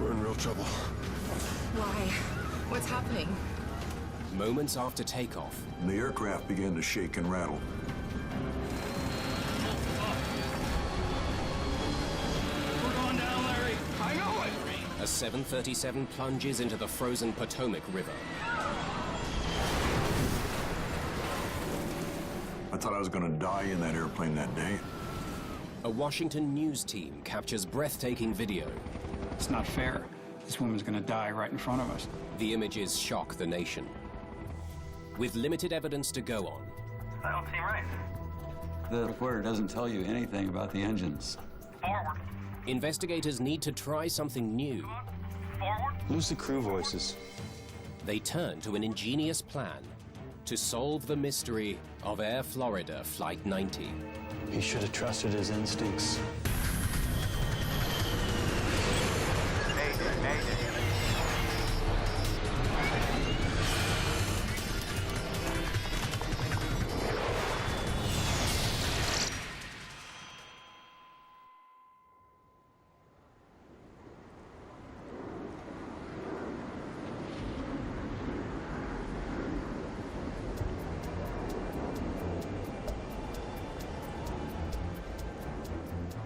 We're in real trouble. Why? What's happening? Moments after takeoff, The aircraft began to shake and rattle. We're going down, Larry. I know it. a 737 plunges into the frozen Potomac River. I thought I was going to die in that airplane that day. A Washington news team captures breathtaking video. It's not fair. This woman's gonna die right in front of us. The images shock the nation. With limited evidence to go on, That don't seem right. The reporter doesn't tell you anything about the engines. Forward. investigators need to try something new. Forward. Lose the crew voices. They turn to an ingenious plan to solve the mystery of Air Florida Flight 90. He should have trusted his instincts. Mayday, Mayday.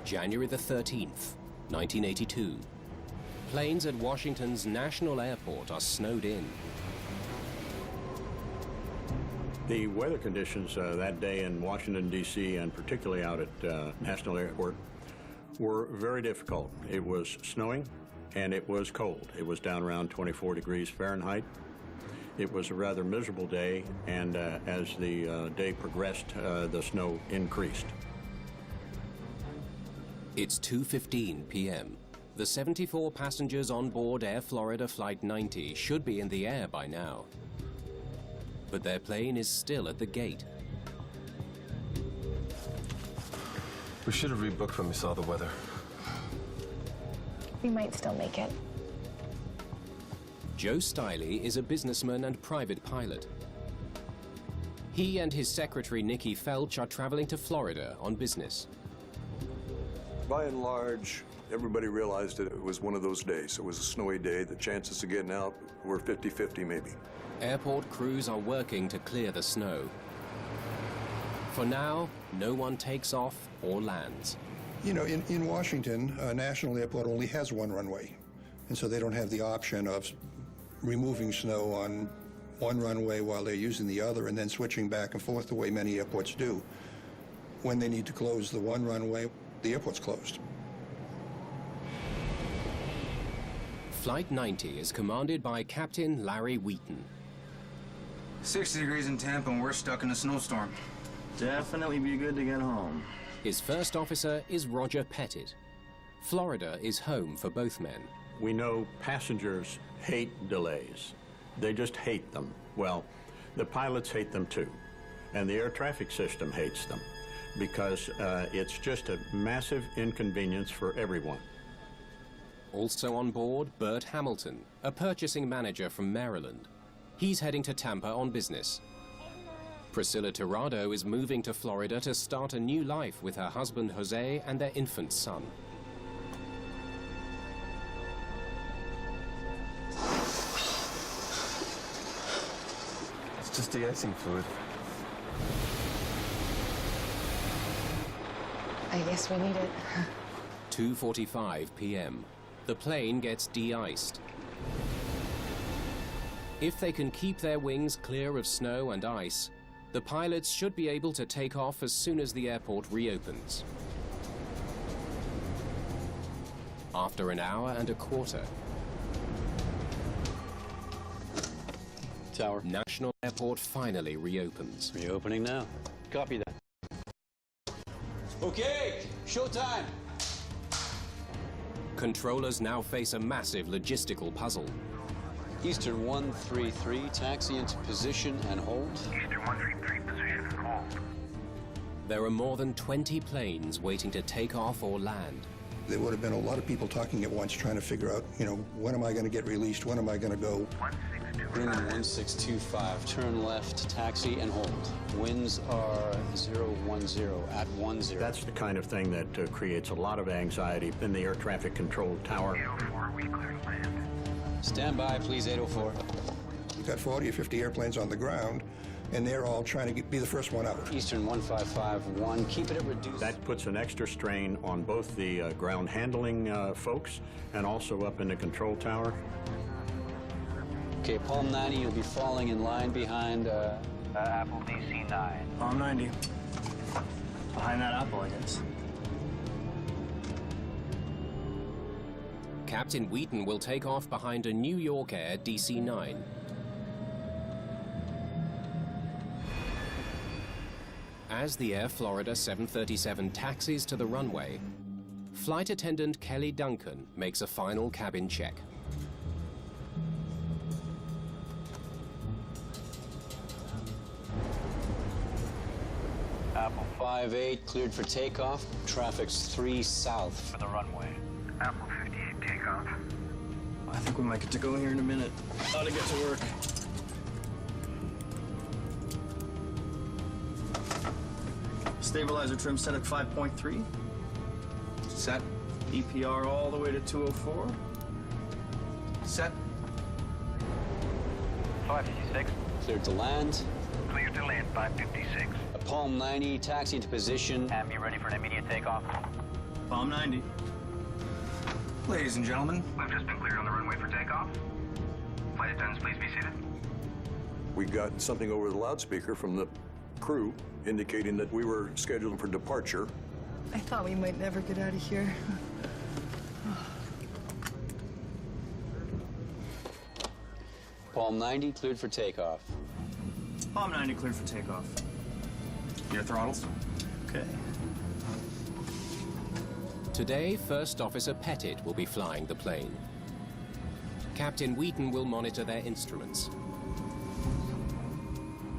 January the 13th, 1982. Planes at Washington's National Airport are snowed in. The weather conditions that day in Washington, D.C., and particularly out at National Airport, were very difficult. It was snowing, and it was cold. It was down around 24 degrees Fahrenheit. It was a rather miserable day, and as the day progressed, the snow increased. It's 2:15 p.m. The 74 passengers on board Air Florida Flight 90 should be in the air by now. But their plane is still at the gate. We should have rebooked when we saw the weather. We might still make it. Joe Stiley is a businessman and private pilot. He and his secretary Nikki Felch are traveling to Florida on business. By and large, everybody realized that it was one of those days. It was a snowy day. The chances of getting out were 50-50 maybe. Airport crews are working to clear the snow. For now, no one takes off or lands. You know, in Washington, National Airport only has one runway, and so they don't have the option of removing snow on one runway while they're using the other and then switching back and forth the way many airports do. When they need to close the one runway, the airport's closed. Flight 90 is commanded by Captain Larry Wheaton. 60 degrees in Tampa and we're stuck in a snowstorm. Definitely be good to get home. His first officer is Roger Pettit. Florida is home for both men. We know passengers hate delays. They just hate them. Well, the pilots hate them too, and the air traffic system hates them, because it's just a massive inconvenience for everyone. Also on board, Bert Hamilton, a purchasing manager from Maryland. He's heading to Tampa on business. Priscilla Tirado is moving to Florida to start a new life with her husband Jose and their infant son. It's just de-icing fluid. I guess we need it. 2:45 p.m. The plane gets de-iced. If they can keep their wings clear of snow and ice, the pilots should be able to take off as soon as the airport reopens. After an hour and a quarter, Tower. National Airport finally reopens. Reopening now. Copy that. Okay, showtime. Controllers now face a massive logistical puzzle. Eastern 133, taxi into position and hold. Eastern 133, position and hold. There are more than 20 planes waiting to take off or land. There would have been a lot of people talking at once trying to figure out, you know, when am I going to get released? When am I going to go? 162 Grumman 1625, turn left, taxi and hold. Winds are 010 at 10. That's the kind of thing that creates a lot of anxiety in the air traffic control tower. 804, we clear to land. Stand by, please, 804. You've got 40 or 50 airplanes on the ground, and they're all trying to be the first one out. Eastern 1551, keep it at reduced. That puts an extra strain on both the ground handling folks and also up in the control tower. Okay, Palm 90, you'll be falling in line behind Apple DC9. Palm 90. Behind that apple, I guess. Captain Wheaton will take off behind a New York Air DC-9. As the Air Florida 737 taxis to the runway, flight attendant Kelly Duncan makes a final cabin check. Apple 58, cleared for takeoff. Traffic's 3 south. For the runway. Apple 58, takeoff. I think we might get to go here in a minute. Ought to get to work. Stabilizer trim set at 5.3. Set. EPR all the way to 204. Set. 556. Cleared to land. Clear to land, 556. A Palm 90, taxi into position. And be ready for an immediate takeoff. Palm 90. Ladies and gentlemen, We've just been cleared on the runway for takeoff. Flight attendants, please be seated. We got something over the loudspeaker from the crew indicating that we were scheduled for departure. I thought we might never get out of here. Palm 90, cleared for takeoff. Palm 90 cleared for takeoff. Your throttles. Okay. Today, First Officer Pettit will be flying the plane. Captain Wheaton will monitor their instruments.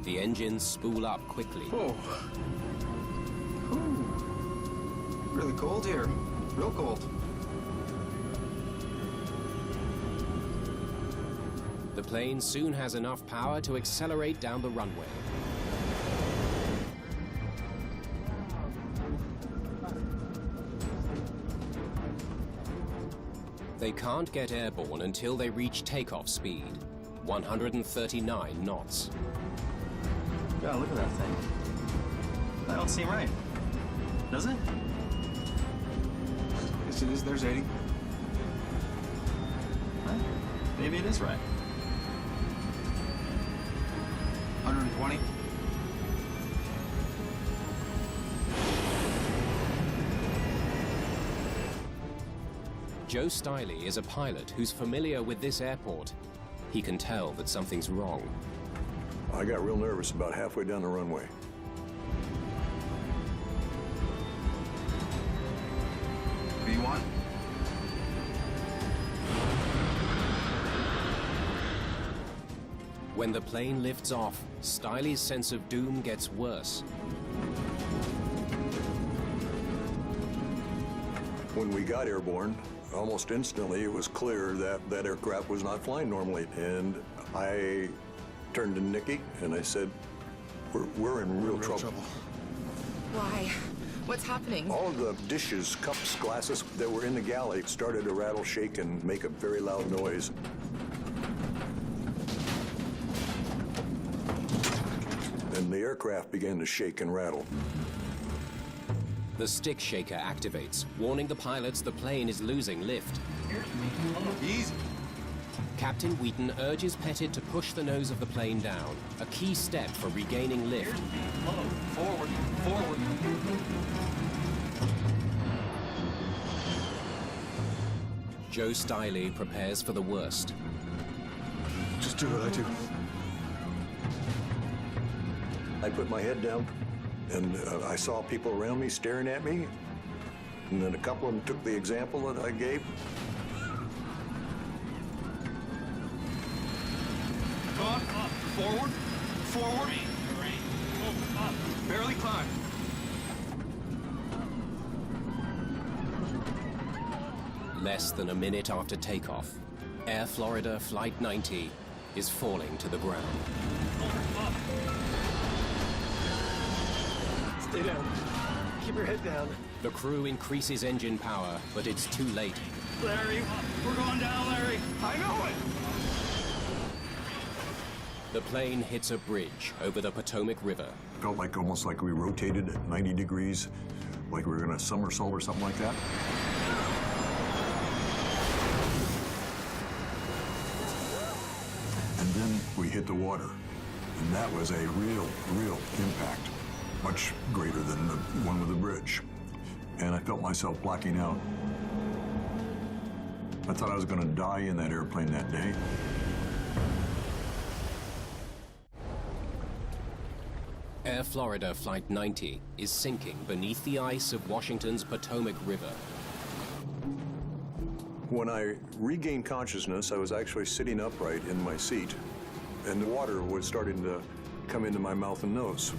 The engines spool up quickly. Oh. Ooh. Really cold here. Real cold. The plane soon has enough power to accelerate down the runway. They can't get airborne until they reach takeoff speed, 139 knots. God, look at that thing. That don't seem right. Does it? Yes, it is. There's 80. Huh? Maybe it is right. 120. Joe Stiley is a pilot who's familiar with this airport. He can tell that something's wrong. I got real nervous about halfway down the runway. B1. When the plane lifts off, Stiley's sense of doom gets worse. When we got airborne, almost instantly it was clear that that aircraft was not flying normally. And I turned to Nikki and I said, we're in real trouble. Why? What's happening? All of the dishes, cups, glasses that were in the galley started to rattle, shake, and make a very loud noise. And the aircraft began to shake and rattle. The stick shaker activates, warning the pilots the plane is losing lift. Easy. Captain Wheaton urges Pettit to push the nose of the plane down, a key step for regaining lift. Forward. Forward. Joe Stiley prepares for the worst. Just do what I do. I put my head down, and I saw people around me staring at me, and then a couple of them took the example that I gave. Up. Forward. Forward. Up. Barely climb. Less than a minute after takeoff, Air Florida Flight 90 is falling to the ground. Stay down. Keep your head down. The crew increases engine power, but it's too late. Larry, we're going down, Larry. I know it. The plane hits a bridge over the Potomac River. Felt like almost like we rotated at 90 degrees, like we were going to somersault or something like that. And then we hit the water. And that was a real impact, much greater than the one with the bridge. And I felt myself blacking out. I thought I was going to die in that airplane that day. Air Florida Flight 90 is sinking beneath the ice of Washington's Potomac River. When I regained consciousness, I was actually sitting upright in my seat, and the water was starting to come into my mouth and nose.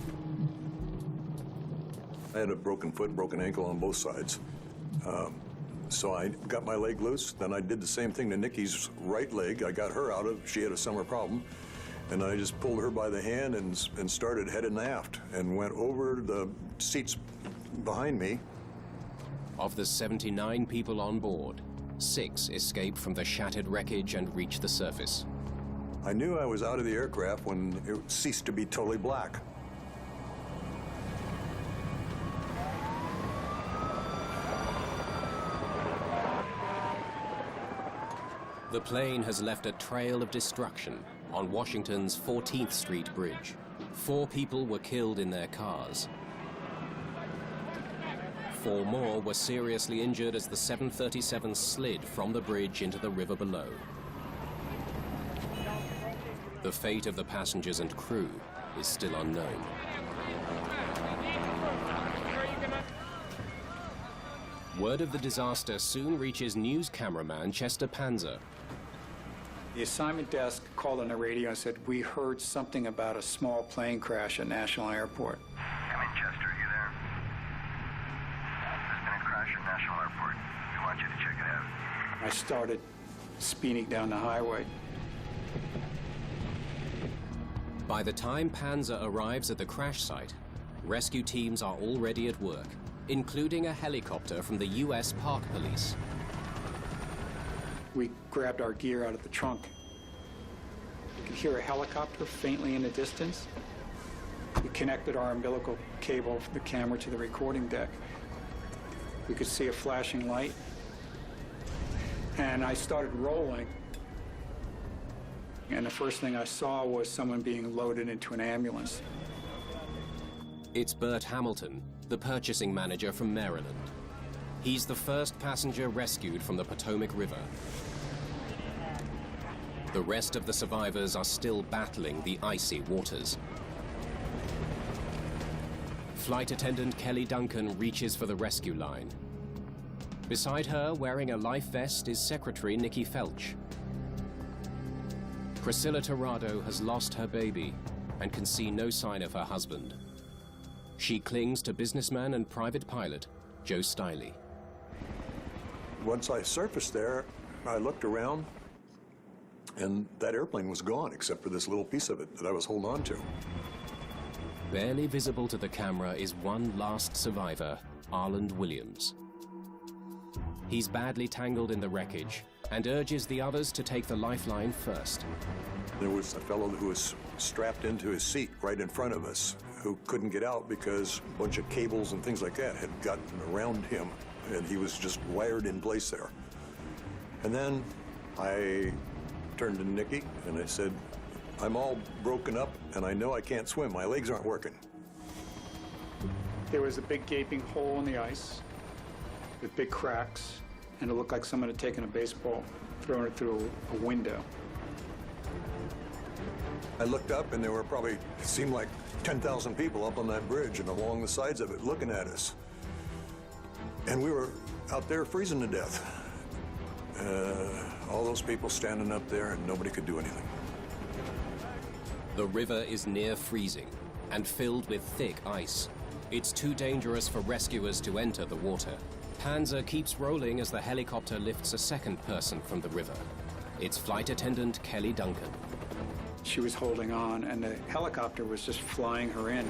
I had a broken foot, broken ankle on both sides. So I got my leg loose. Then I did the same thing to Nikki's right leg. I got her out of, she had a summer problem. And I just pulled her by the hand and started heading aft and went over the seats behind me. Of the 79 people on board, 6 escaped from the shattered wreckage and reached the surface. I knew I was out of the aircraft when it ceased to be totally black. The plane has left a trail of destruction on Washington's 14th Street Bridge. 4 people were killed in their cars. 4 more were seriously injured as the 737 slid from the bridge into the river below. The fate of the passengers and crew is still unknown. Word of the disaster soon reaches news cameraman Chester Panzer. The assignment desk called on the radio and said, "We heard something about a small plane crash at National Airport." Come in, Chester. You there? There's been a crash at National Airport. We want you to check it out. I started speeding down the highway. By the time Panzer arrives at the crash site, rescue teams are already at work, including a helicopter from the U.S. Park Police. We grabbed our gear out of the trunk. We could hear a helicopter faintly in the distance. We connected our umbilical cable from the camera to the recording deck. We could see a flashing light. And I started rolling. And the first thing I saw was someone being loaded into an ambulance. It's Bert Hamilton, the purchasing manager from Maryland. He's the first passenger rescued from the Potomac River. The rest of the survivors are still battling the icy waters. Flight attendant Kelly Duncan reaches for the rescue line. Beside her, wearing a life vest, is Secretary Nikki Felch. Priscilla Tirado has lost her baby and can see no sign of her husband. She clings to businessman and private pilot Joe Stiley. Once I surfaced there, I looked around, and that airplane was gone, except for this little piece of it that I was holding on to. Barely visible to the camera is one last survivor, Arland Williams. He's badly tangled in the wreckage and urges the others to take the lifeline first. There was a fellow who was strapped into his seat right in front of us who couldn't get out because a bunch of cables and things like that had gotten around him, and he was just wired in place there. And then I turned to Nikki and I said, "I'm all broken up and I know I can't swim. My legs aren't working." There was a big gaping hole in the ice with big cracks, and it looked like someone had taken a baseball, thrown it through a window. I looked up and there were probably, it seemed like 10,000 people up on that bridge and along the sides of it looking at us. And we were out there freezing to death. All those people standing up there and nobody could do anything. The river is near freezing and filled with thick ice. It's too dangerous for rescuers to enter the water. Panzer keeps rolling as the helicopter lifts a second person from the river. It's flight attendant Kelly Duncan. She was holding on, and the helicopter was just flying her in.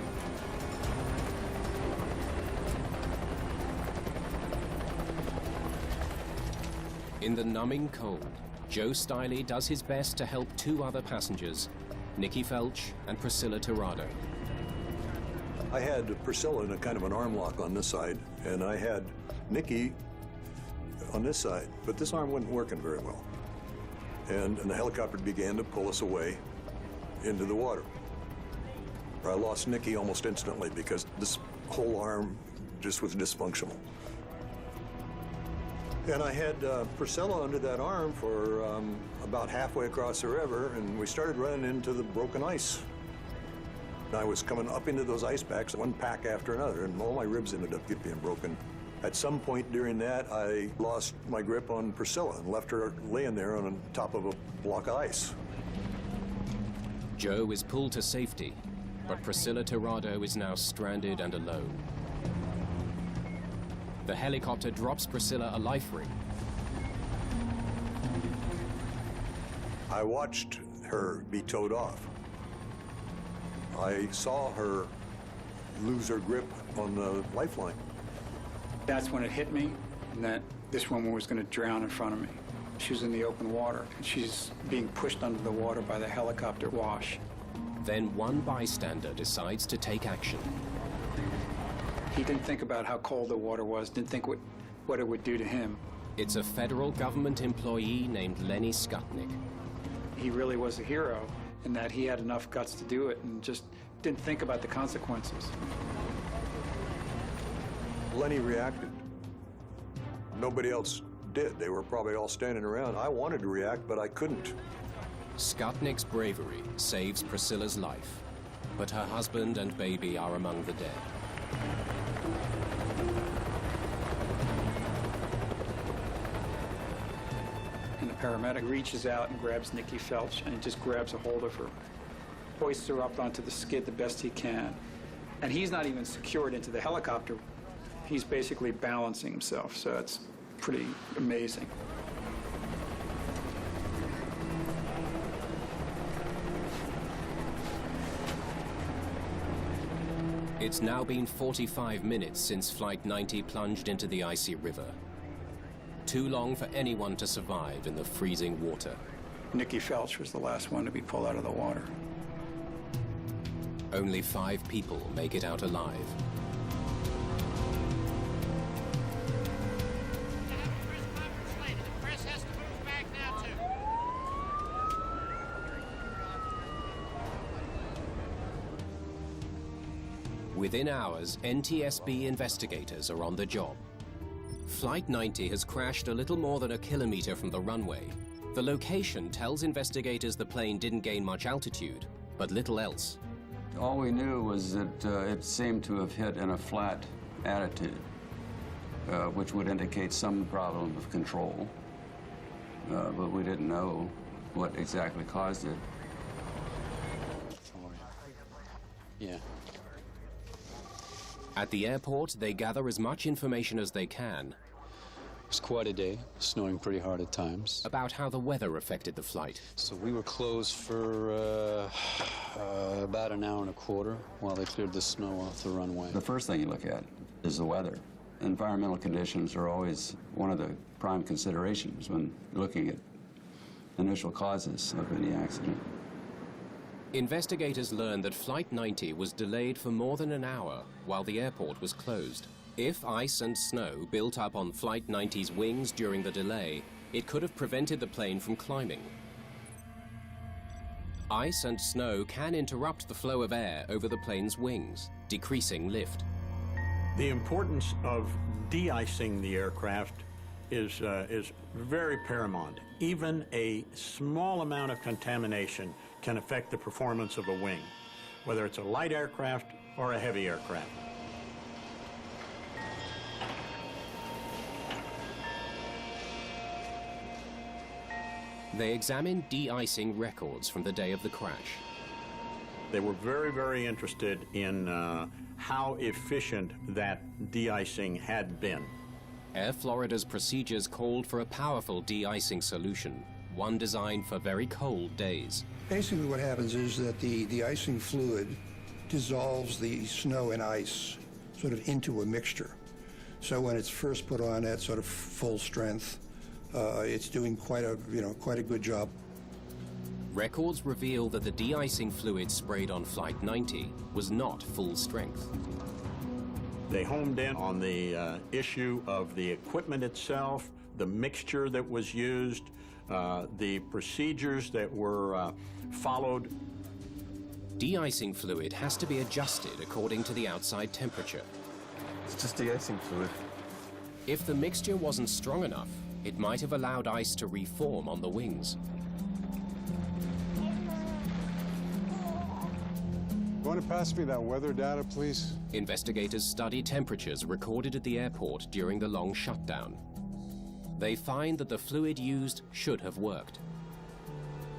In the numbing cold, Joe Stiley does his best to help two other passengers, Nikki Felch and Priscilla Tirado. I had Priscilla in a kind of an arm lock on this side, and I had Nikki on this side, but this arm wasn't working very well. And the helicopter began to pull us away into the water. I lost Nikki almost instantly because this whole arm just was dysfunctional. And I had Priscilla under that arm for about halfway across the river, and we started running into the broken ice. I was coming up into those ice packs, one pack after another, and all my ribs ended up being broken. At some point during that, I lost my grip on Priscilla and left her laying there on top of a block of ice. Joe is pulled to safety, but Priscilla Tirado is now stranded and alone. The helicopter drops Priscilla a life ring. I watched her be towed off. I saw her lose her grip on the lifeline. That's when it hit me, and that this woman was going to drown in front of me. She was in the open water, and she's being pushed under the water by the helicopter wash. Then one bystander decides to take action. He didn't think about how cold the water was, didn't think what it would do to him. It's a federal government employee named Lenny Skutnik. He really was a hero in that he had enough guts to do it and just didn't think about the consequences. Lenny reacted. Nobody else did. They were probably all standing around. I wanted to react, but I couldn't. Skutnik's bravery saves Priscilla's life, but her husband and baby are among the dead. And the paramedic reaches out and grabs Nikki Felch and just grabs a hold of her, hoists her up onto the skid the best he can. And he's not even secured into the helicopter. He's basically balancing himself, so it's pretty amazing. It's now been 45 minutes since Flight 90 plunged into the icy river. Too long for anyone to survive in the freezing water. Nikki Felch was the last one to be pulled out of the water. Only 5 people make it out alive. Within hours, NTSB investigators are on the job. Flight 90 has crashed a little more than a kilometer from the runway. The location tells investigators the plane didn't gain much altitude, but little else. All we knew was that it seemed to have hit in a flat attitude, which would indicate some problem of control, but we didn't know what exactly caused it. Yeah. At the airport, they gather as much information as they can. It was quite a day, snowing pretty hard at times. About how the weather affected the flight. So we were closed for about an hour and a quarter while they cleared the snow off the runway. The first thing you look at is the weather. Environmental conditions are always one of the prime considerations when looking at initial causes of any accident. Investigators learned that Flight 90 was delayed for more than an hour while the airport was closed. If ice and snow built up on Flight 90's wings during the delay, it could have prevented the plane from climbing. Ice and snow can interrupt the flow of air over the plane's wings, decreasing lift. The importance of de-icing the aircraft is very paramount. Even a small amount of contamination can affect the performance of a wing, whether it's a light aircraft or a heavy aircraft. They examined de-icing records from the day of the crash. They were very, very interested in how efficient that de-icing had been. Air Florida's procedures called for a powerful de-icing solution, one designed for very cold days. Basically what happens is that the icing fluid dissolves the snow and ice sort of into a mixture. So when it's first put on at sort of full strength, it's doing quite a good job. Records reveal that the de-icing fluid sprayed on Flight 90 was not full strength. They homed in on the issue of the equipment itself, the mixture that was used, the procedures that were followed. De-icing fluid has to be adjusted according to the outside temperature. It's just de-icing fluid. If the mixture wasn't strong enough, it might have allowed ice to reform on the wings. Want to pass me that weather data, please? Investigators study temperatures recorded at the airport during the long shutdown. They find that the fluid used should have worked.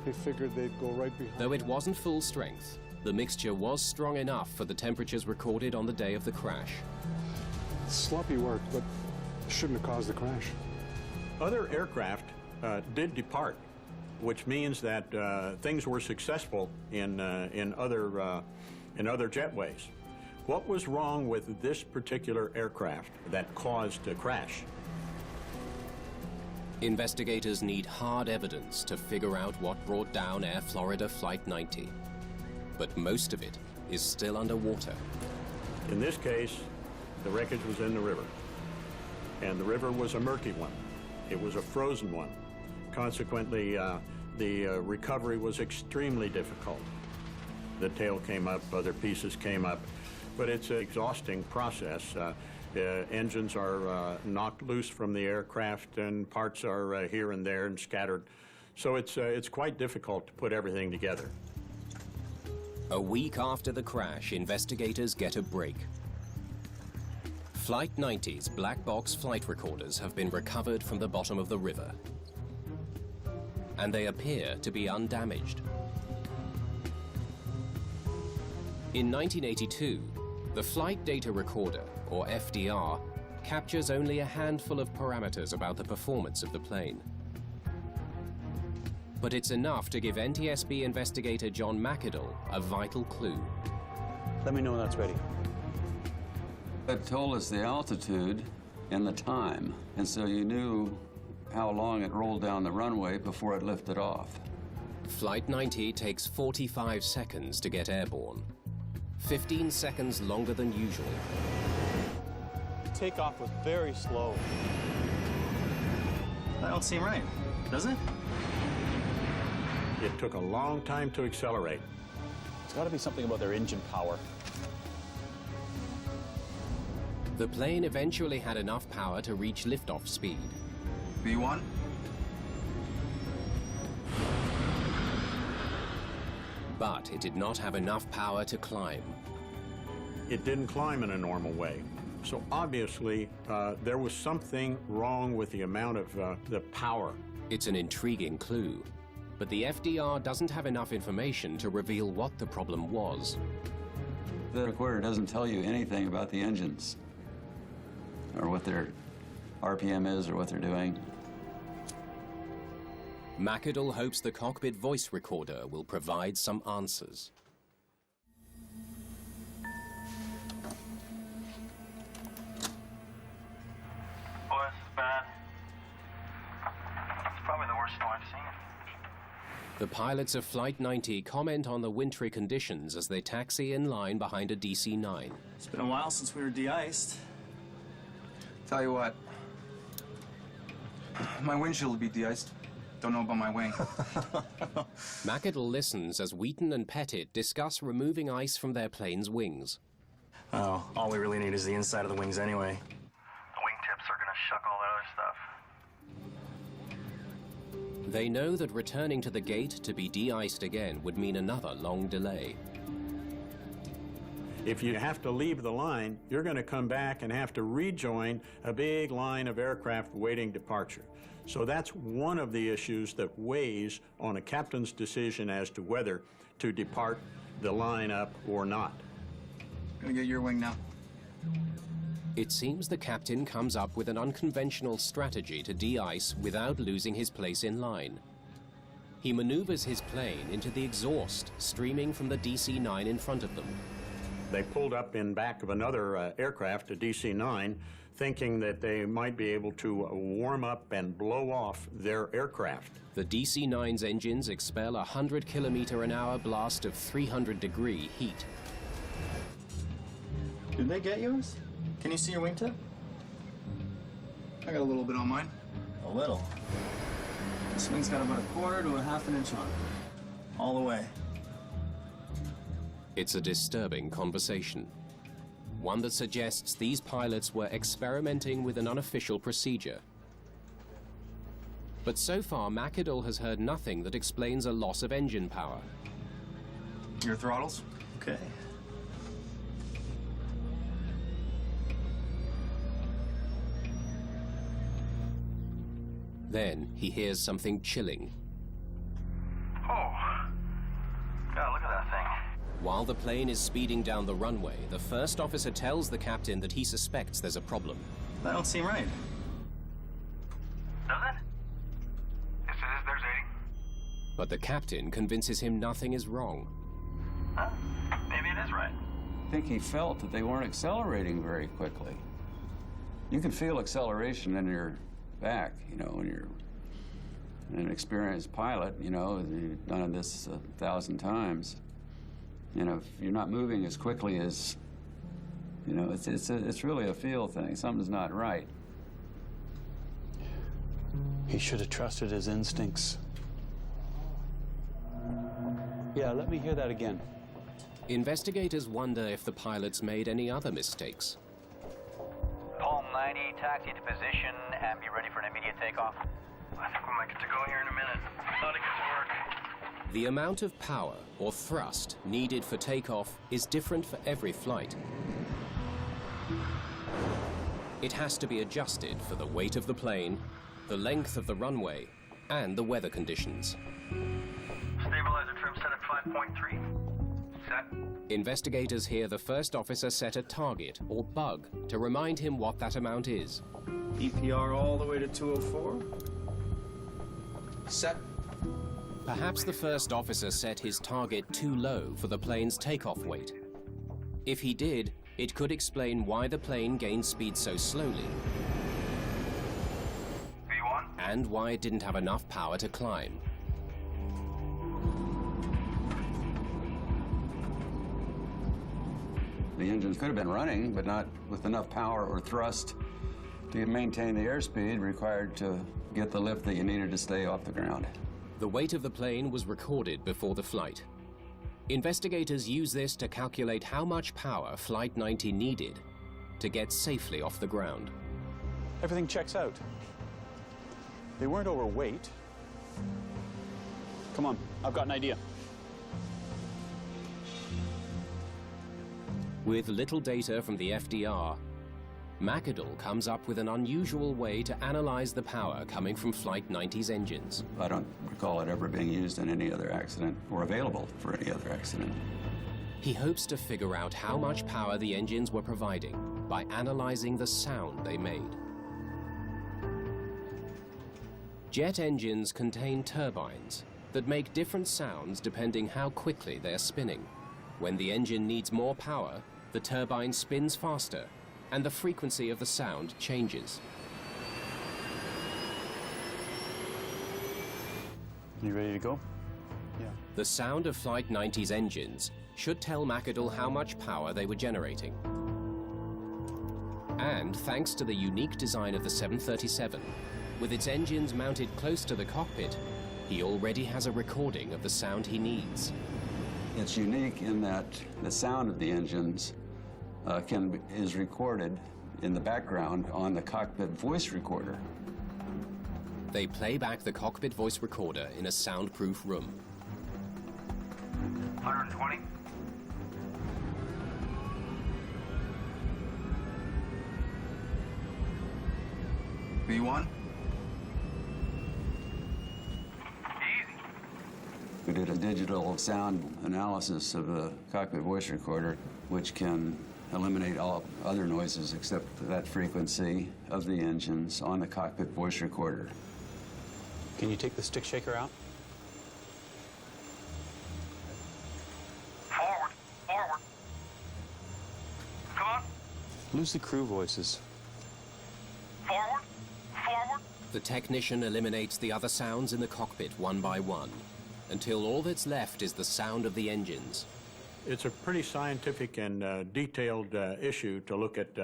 They figured they'd go right behind. Though it wasn't full strength, the mixture was strong enough for the temperatures recorded on the day of the crash. Sloppy work, but shouldn't have caused the crash. Other aircraft did depart, which means that things were successful in other jetways. What was wrong with this particular aircraft that caused a crash? Investigators need hard evidence to figure out what brought down Air Florida Flight 90. But most of it is still underwater. In this case, the wreckage was in the river. And the river was a murky one. It was a frozen one. Consequently, the recovery was extremely difficult. The tail came up, other pieces came up, but it's an exhausting process. Engines are knocked loose from the aircraft, and parts are here and there and scattered. So it's quite difficult to put everything together. A week after the crash, investigators get a break. Flight 90's black box flight recorders have been recovered from the bottom of the river, and they appear to be undamaged. In 1982, the Flight Data Recorder, or FDR, captures only a handful of parameters about the performance of the plane. But it's enough to give NTSB investigator John McAdle a vital clue. Let me know when that's ready. It told us the altitude and the time, and so you knew how long it rolled down the runway before it lifted off. Flight 90 takes 45 seconds to get airborne, 15 seconds longer than usual. Takeoff was very slow. That don't seem right, does it? It took a long time to accelerate. It's got to be something about their engine power. The plane eventually had enough power to reach liftoff speed. B1. But it did not have enough power to climb. It didn't climb in a normal way. So obviously, there was something wrong with the amount of the power. It's an intriguing clue, but the FDR doesn't have enough information to reveal what the problem was. The recorder doesn't tell you anything about the engines, or what their RPM is, or what they're doing. McAdle hopes the cockpit voice recorder will provide some answers. Boy, this is bad. It's probably the worst snow I've seen. The pilots of Flight 90 comment on the wintry conditions as they taxi in line behind a DC-9. It's been a while since we were de-iced. Tell you what, my windshield will be de-iced. Don't know about my wing. McAdle listens as Wheaton and Pettit discuss removing ice from their plane's wings. Oh, all we really need is the inside of the wings anyway. The wingtips are gonna shuck all that other stuff. They know that returning to the gate to be de-iced again would mean another long delay. If you have to leave the line, you're going to come back and have to rejoin a big line of aircraft waiting departure. So that's one of the issues that weighs on a captain's decision as to whether to depart the line up or not. Gonna get your wing now. It seems the captain comes up with an unconventional strategy to de-ice without losing his place in line. He maneuvers his plane into the exhaust streaming from the DC-9 in front of them. They pulled up in back of another aircraft, a DC-9, thinking that they might be able to warm up and blow off their aircraft. The DC-9's engines expel a 100-kilometer-an-hour blast of 300-degree heat. Did they get yours? Can you see your wingtip? I got a little bit on mine. A little? This wing's got about 1/4 to 1/2 inch on it. All the way. It's a disturbing conversation. One that suggests these pilots were experimenting with an unofficial procedure. But so far, McAdoo has heard nothing that explains a loss of engine power. Your throttles? Okay. Then he hears something chilling. Oh. God, look at that thing. While the plane is speeding down the runway, the first officer tells the captain that he suspects there's a problem. That don't seem right. Does it? Yes, it is. There's 80. But the captain convinces him nothing is wrong. Huh? Maybe it is right. I think he felt that they weren't accelerating very quickly. You can feel acceleration in your back, you know, when you're an experienced pilot, you know, you've done this 1,000 times. You know, if you're not moving as quickly as, you know, it's really a feel thing. Something's not right. He should have trusted his instincts. Yeah, let me hear that again. Investigators wonder if the pilots made any other mistakes. Palm 90, taxi to position and be ready for an immediate takeoff. I think we'll make it to go here in a minute. Thought it could work. The amount of power, or thrust, needed for takeoff is different for every flight. It has to be adjusted for the weight of the plane, the length of the runway, and the weather conditions. Stabilizer trim set at 5.3. Set. Investigators hear the first officer set a target, or bug, to remind him what that amount is. EPR all the way to 204. Set. Perhaps the first officer set his target too low for the plane's takeoff weight. If he did, it could explain why the plane gained speed so slowly. V1. And why it didn't have enough power to climb. The engines could have been running, but not with enough power or thrust to maintain the airspeed required to get the lift that you needed to stay off the ground. The weight of the plane was recorded before the flight. Investigators use this to calculate how much power Flight 90 needed to get safely off the ground. Everything checks out. They weren't overweight. Come on, I've got an idea. With little data from the FDR, McAdoo comes up with an unusual way to analyze the power coming from Flight 90's engines. I don't recall it ever being used in any other accident or available for any other accident. He hopes to figure out how much power the engines were providing by analyzing the sound they made. Jet engines contain turbines that make different sounds depending how quickly they're spinning. When the engine needs more power, the turbine spins faster, and the frequency of the sound changes. You ready to go? Yeah. The sound of Flight 90's engines should tell McAdoo how much power they were generating. And thanks to the unique design of the 737, with its engines mounted close to the cockpit, he already has a recording of the sound he needs. It's unique in that the sound of the engines is recorded in the background on the cockpit voice recorder. They play back the cockpit voice recorder in a soundproof room. 120. V1. We did a digital sound analysis of the cockpit voice recorder, which can eliminate all other noises except that frequency of the engines on the cockpit voice recorder. Can you take the stick shaker out? Lose the crew voices. Forward! Forward! The technician eliminates the other sounds in the cockpit one by one, until all that's left is the sound of the engines. It's a pretty scientific and detailed issue to look at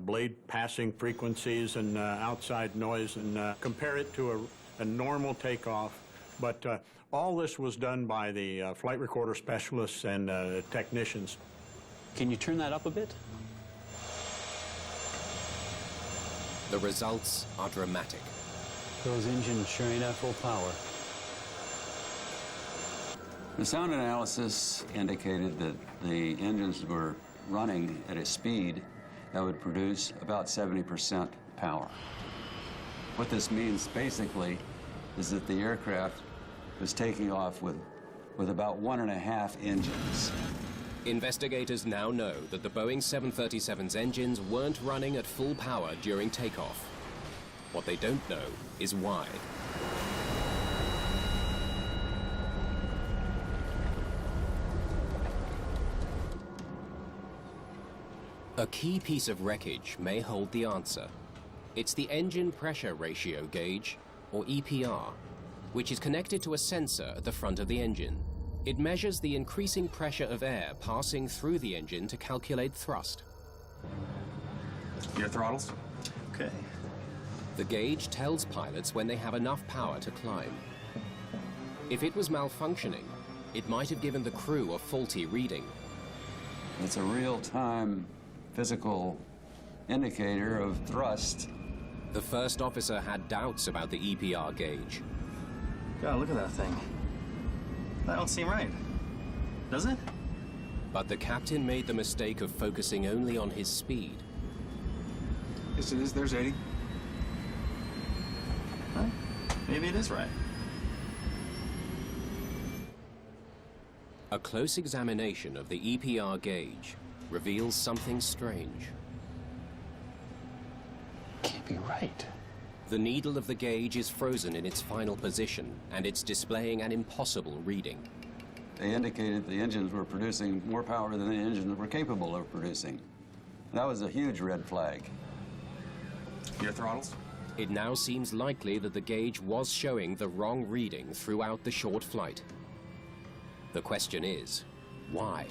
blade passing frequencies and outside noise and compare it to a normal takeoff. But all this was done by the flight recorder specialists and technicians. Can you turn that up a bit? The results are dramatic. Those engines sure ain't at full power. The sound analysis indicated that the engines were running at a speed that would produce about 70% power. What this means basically is that the aircraft was taking off with about 1.5 engines. Investigators now know that the Boeing 737's engines weren't running at full power during takeoff. What they don't know is why. A key piece of wreckage may hold the answer. It's the engine pressure ratio gauge, or EPR, which is connected to a sensor at the front of the engine. It measures the increasing pressure of air passing through the engine to calculate thrust. Your throttles? Okay. The gauge tells pilots when they have enough power to climb. If it was malfunctioning, it might have given the crew a faulty reading. It's a real-time physical indicator of thrust. The first officer had doubts about the EPR gauge. God, look at that thing. That don't seem right. Does it? But the captain made the mistake of focusing only on his speed. Yes, it is. There's 80. Huh? Maybe it is right. A close examination of the EPR gauge reveals something strange. Can't be right. The needle of the gauge is frozen in its final position, and it's displaying an impossible reading. They indicated the engines were producing more power than the engines were capable of producing. That was a huge red flag. Your throttles? It now seems likely that the gauge was showing the wrong reading throughout the short flight. The question is, why?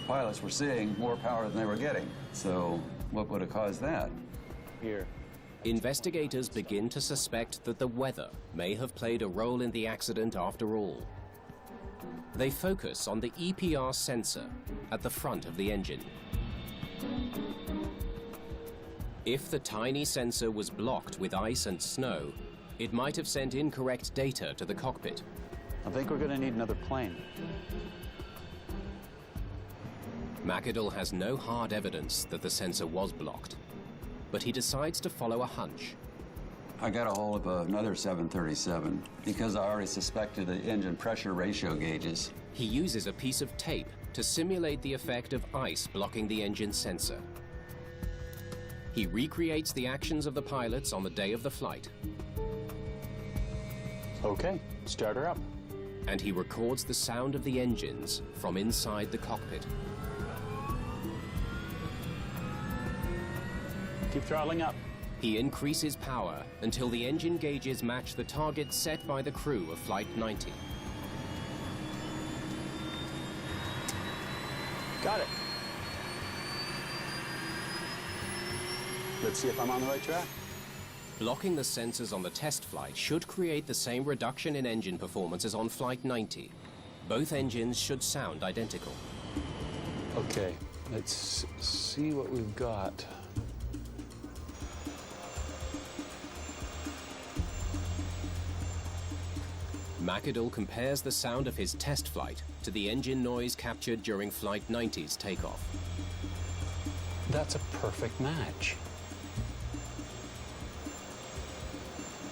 Pilots were seeing more power than they were getting, so what would have caused that? Here. Investigators begin to suspect that the weather may have played a role in the accident after all. They focus on the EPR sensor at the front of the engine. If the tiny sensor was blocked with ice and snow, it might have sent incorrect data to the cockpit. I think we're going to need another plane. McAdoo has no hard evidence that the sensor was blocked, but he decides to follow a hunch. I got a hold of another 737 because I already suspected the engine pressure ratio gauges. He uses a piece of tape to simulate the effect of ice blocking the engine sensor. He recreates the actions of the pilots on the day of the flight. Okay, start her up. And he records the sound of the engines from inside the cockpit. Keep throttling up. He increases power until the engine gauges match the target set by the crew of Flight 90. Got it. Let's see if I'm on the right track. Blocking the sensors on the test flight should create the same reduction in engine performance as on Flight 90. Both engines should sound identical. Okay, let's see what we've got. McAdoo compares the sound of his test flight to the engine noise captured during Flight 90's takeoff. That's a perfect match.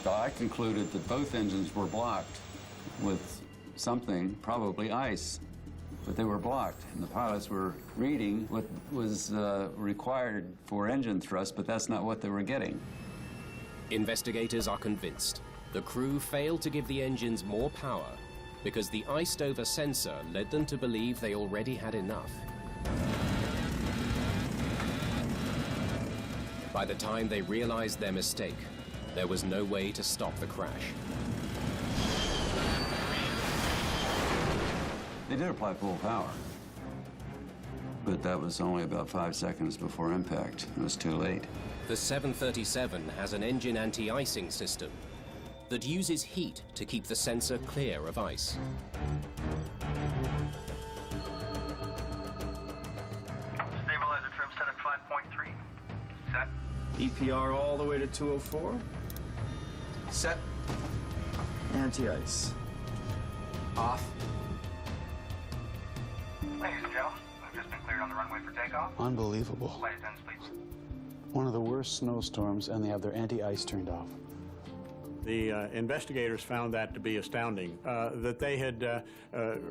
So I concluded that both engines were blocked with something, probably ice, but they were blocked. And the pilots were reading what was required for engine thrust, but that's not what they were getting. Investigators are convinced the crew failed to give the engines more power because the iced-over sensor led them to believe they already had enough. By the time they realized their mistake, there was no way to stop the crash. They did apply full power, but that was only about 5 seconds before impact. It was too late. The 737 has an engine anti-icing system that uses heat to keep the sensor clear of ice. Stabilizer trim set at 5.3. Set. EPR all the way to 204. Set. Anti-ice. Off. Ladies and gentlemen, we've just been cleared on the runway for takeoff. Unbelievable. Flight attendants, please. One of the worst snowstorms, and they have their anti-ice turned off. The investigators found that to be astounding, that they had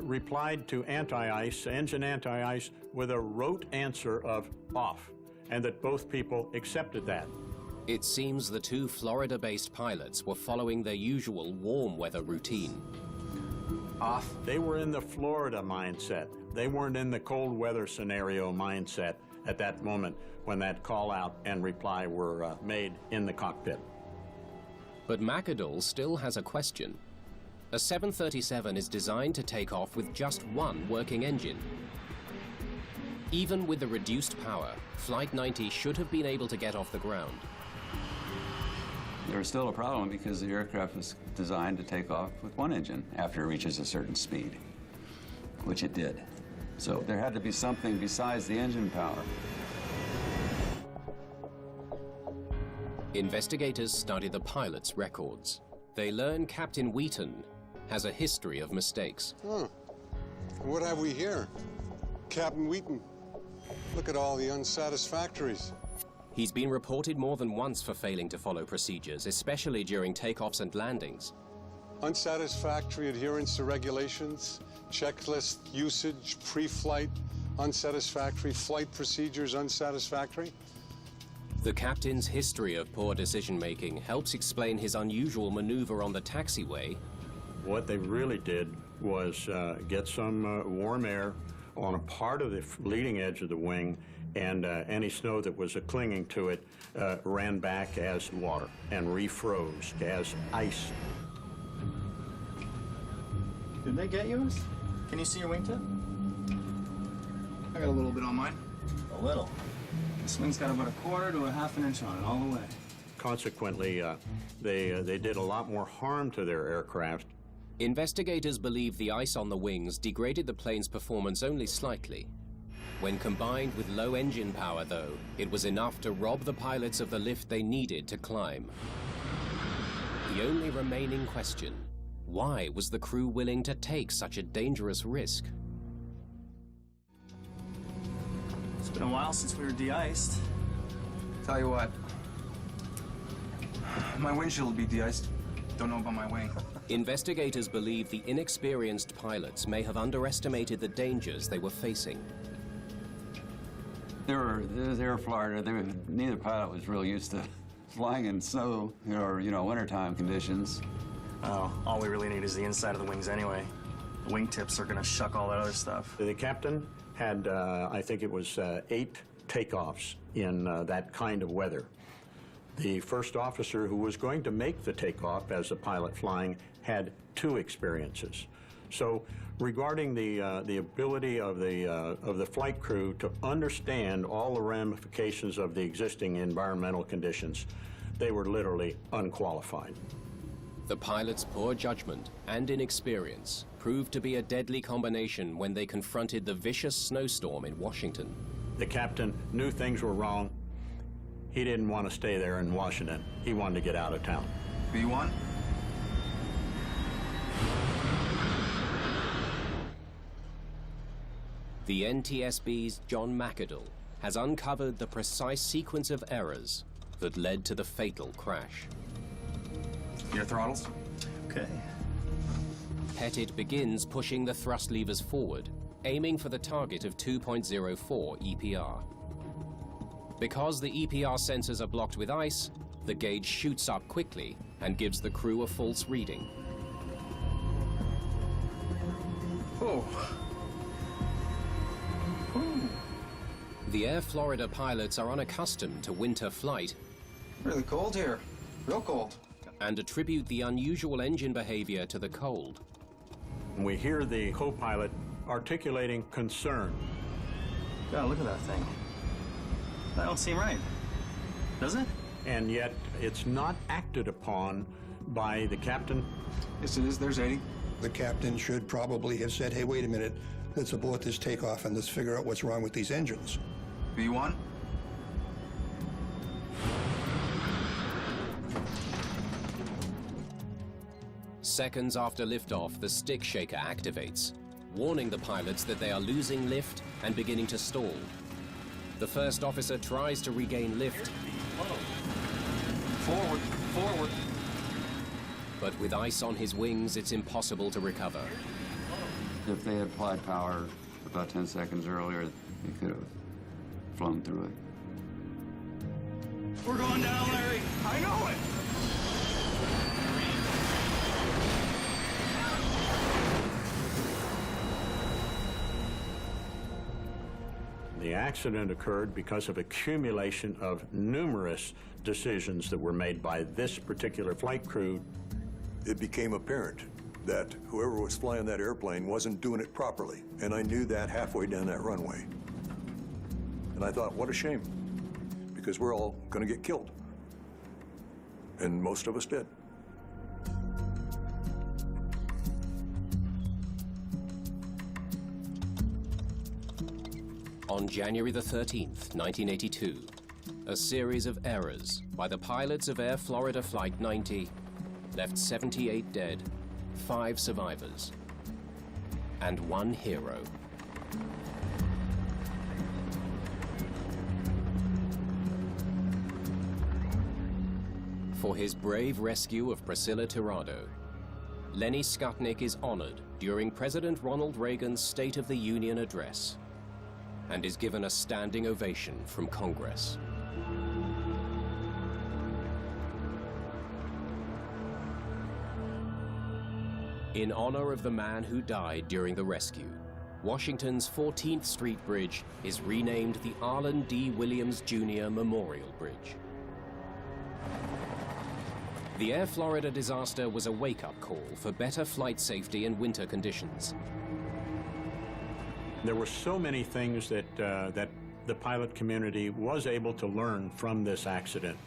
replied to anti-ice, engine anti-ice, with a rote answer of off, and that both people accepted that. It seems the two Florida-based pilots were following their usual warm weather routine. Off. They were in the Florida mindset. They weren't in the cold weather scenario mindset at that moment when that call out and reply were made in the cockpit. But McAdoo still has a question. A 737 is designed to take off with just one working engine. Even with the reduced power, Flight 90 should have been able to get off the ground. There was still a problem because the aircraft was designed to take off with one engine after it reaches a certain speed, which it did. So there had to be something besides the engine power. Investigators study the pilot's records. They learn Captain Wheaton has a history of mistakes. Huh. What have we here? Captain Wheaton. Look at all the unsatisfactories. He's been reported more than once for failing to follow procedures, especially during takeoffs and landings. Unsatisfactory adherence to regulations, checklist usage, pre-flight, unsatisfactory, flight procedures, unsatisfactory. The captain's history of poor decision-making helps explain his unusual maneuver on the taxiway. What they really did was get some warm air on a part of the leading edge of the wing, and any snow that was clinging to it ran back as water and refroze as ice. Did they get yours? Can you see your wingtip? I got a little bit on mine. A little? This wing's got about 1/4 to 1/2 inch on it all the way. Consequently, they did a lot more harm to their aircraft. Investigators believe the ice on the wings degraded the plane's performance only slightly. When combined with low engine power, though, it was enough to rob the pilots of the lift they needed to climb. The only remaining question: why was the crew willing to take such a dangerous risk? It's been a while since we were de-iced. Tell you what, my windshield will be de-iced. Don't know about my wing. Investigators believe the inexperienced pilots may have underestimated the dangers they were facing. There was AirFlorida. Neither pilot was real used to flying in snow or, wintertime conditions. Oh, all we really need is the inside of the wings anyway. The wingtips are gonna shuck all that other stuff. The captain had, I think it was 8 takeoffs in that kind of weather. The first officer who was going to make the takeoff as a pilot flying had 2 experiences. So regarding the ability of the flight crew to understand all the ramifications of the existing environmental conditions, they were literally unqualified. The pilots' poor judgment and inexperience proved to be a deadly combination when they confronted the vicious snowstorm in Washington. The captain knew things were wrong. He didn't want to stay there in Washington. He wanted to get out of town. B1? The NTSB's John McAdoo has uncovered the precise sequence of errors that led to the fatal crash. Your throttles? Okay. Pettit begins pushing the thrust levers forward, aiming for the target of 2.04 EPR. Because the EPR sensors are blocked with ice, the gauge shoots up quickly and gives the crew a false reading. Oh. The Air Florida pilots are unaccustomed to winter flight. Really cold here. Real cold. And attribute the unusual engine behavior to the cold. We hear the co-pilot articulating concern. God, look at that thing. That don't seem right, does it? And yet it's not acted upon by the captain. Yes, it is. There's 80. The captain should probably have said, hey, wait a minute, let's abort this takeoff and let's figure out what's wrong with these engines. V1. Seconds after liftoff, the stick shaker activates, warning the pilots that they are losing lift and beginning to stall. The first officer tries to regain lift. Forward, forward. But with ice on his wings, it's impossible to recover. If they had applied power about 10 seconds earlier, they could have flown through it. We're going down, Larry. I know it. The accident occurred because of accumulation of numerous decisions that were made by this particular flight crew. It became apparent that whoever was flying that airplane wasn't doing it properly, and I knew that halfway down that runway. And I thought, what a shame, because we're all going to get killed. And most of us did. On January the 13th, 1982, a series of errors by the pilots of Air Florida Flight 90 left 78 dead, 5 survivors, and 1 hero. For his brave rescue of Priscilla Tirado, Lenny Skutnik is honored during President Ronald Reagan's State of the Union address and is given a standing ovation from Congress. In honor of the man who died during the rescue, Washington's 14th Street Bridge is renamed the Arlen D. Williams Jr. Memorial Bridge. The Air Florida disaster was a wake-up call for better flight safety in winter conditions. There were so many things that the pilot community was able to learn from this accident.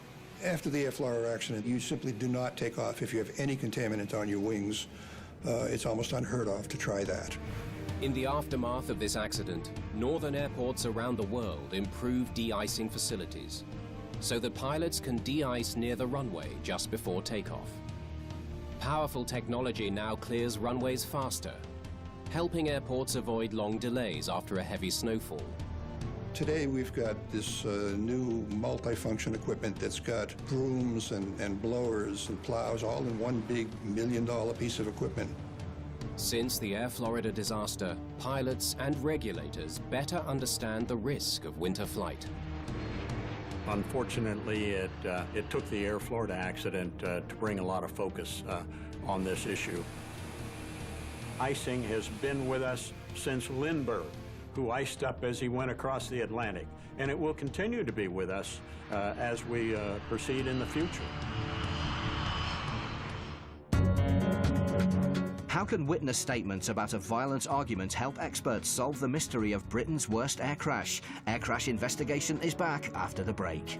After the Air Florida accident, you simply do not take off if you have any contaminant on your wings. It's almost unheard of to try that. In the aftermath of this accident, northern airports around the world improved de-icing facilities so that pilots can de-ice near the runway just before takeoff. Powerful technology now clears runways faster, helping airports avoid long delays after a heavy snowfall. Today we've got this new multifunction equipment that's got brooms and blowers and plows all in one big $1 million piece of equipment. Since the Air Florida disaster, pilots and regulators better understand the risk of winter flight. Unfortunately, it took the Air Florida accident to bring a lot of focus on this issue. Icing has been with us since Lindbergh, who iced up as he went across the Atlantic, and it will continue to be with us as we proceed in the future. How can witness statements about a violent argument help experts solve the mystery of Britain's worst air crash? Air Crash Investigation is back after the break.